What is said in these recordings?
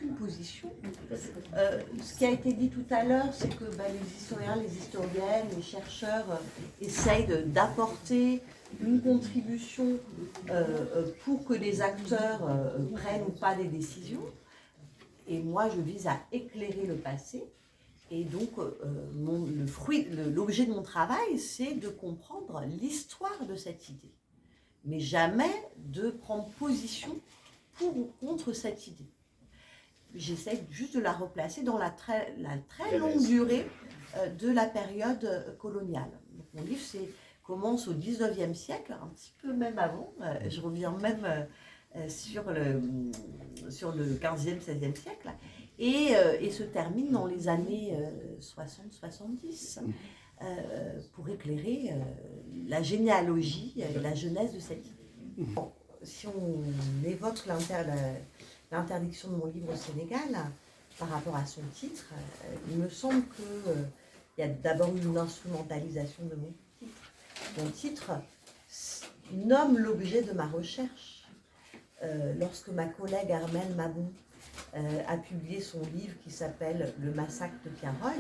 aucune position. Ce qui a été dit tout à l'heure, c'est que les historiens, les historiennes, les chercheurs essayent d'apporter une contribution pour que les acteurs prennent ou pas des décisions. Et moi, je vise à éclairer le passé. Et donc, l'objet de mon travail, c'est de comprendre l'histoire de cette idée. Mais jamais de prendre position pour ou contre cette idée. J'essaie juste de la replacer dans la très longue durée de la période coloniale. Donc, mon livre commence au 19e siècle, un petit peu même avant. Je reviens même sur le 15e, 16e siècle. Et se termine dans les années 60-70 pour éclairer la généalogie et la genèse de cette idée. Bon, si on évoque l'interdiction de mon livre au Sénégal, par rapport à son titre, il me semble qu'il y a d'abord eu une instrumentalisation de mon titre. Mon titre nomme l'objet de ma recherche. Lorsque ma collègue Armelle Mabou a publié son livre qui s'appelle « Le massacre de Tiaroy »,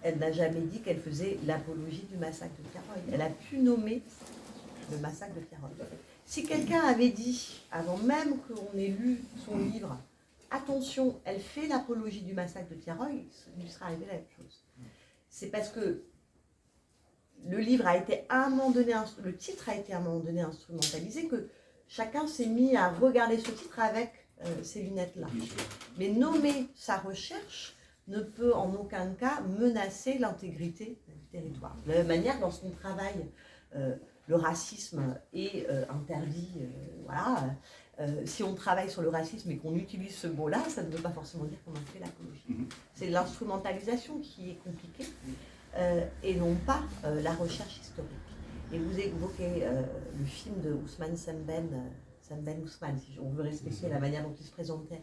elle n'a jamais dit qu'elle faisait l'apologie du massacre de Tiaroy. Elle a pu nommer le massacre de Tiaroy. Si quelqu'un avait dit, avant même qu'on ait lu son livre, attention, elle fait l'apologie du massacre de Tiaroy, il lui serait arrivé la même chose. C'est parce que le livre a été à un moment donné, le titre a été à un moment donné instrumentalisé que chacun s'est mis à regarder ce titre avec ces lunettes-là. Mais nommer sa recherche ne peut en aucun cas menacer l'intégrité du territoire. De la même manière, dans son travail, le racisme est interdit. Voilà. Si on travaille sur le racisme et qu'on utilise ce mot-là, ça ne veut pas forcément dire qu'on en fait l'apologie. C'est l'instrumentalisation qui est compliquée et non pas la recherche historique. Et vous évoquez le film de Ousmane Sembène Ousmane, si on veut respecter la manière dont il se présentait,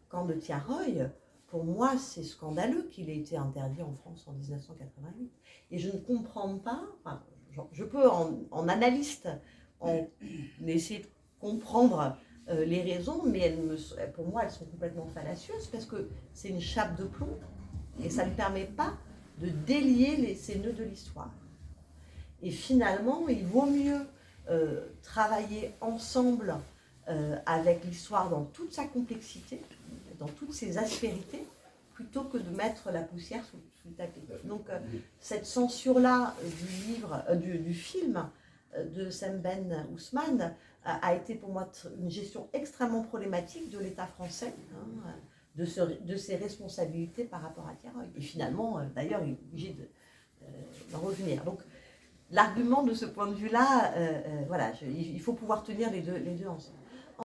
Camp de Tiaroy. Pour moi, c'est scandaleux qu'il ait été interdit en France en 1988. Et je ne comprends pas, enfin, je peux en analyste essayer de comprendre les raisons, mais pour moi, elles sont complètement fallacieuses parce que c'est une chape de plomb et ça ne permet pas de délier ces nœuds de l'histoire. Et finalement, il vaut mieux travailler ensemble avec l'histoire dans toute sa complexité, dans toutes ses aspérités, plutôt que de mettre la poussière sous le tapis. Donc cette censure-là du film de Sembène Ousmane a été pour moi une gestion extrêmement problématique de l'État français, de ses responsabilités par rapport à Tiaroy. Et finalement, d'ailleurs, il est obligé d'en revenir. Donc l'argument de ce point de vue-là, voilà, il faut pouvoir tenir les deux ensemble.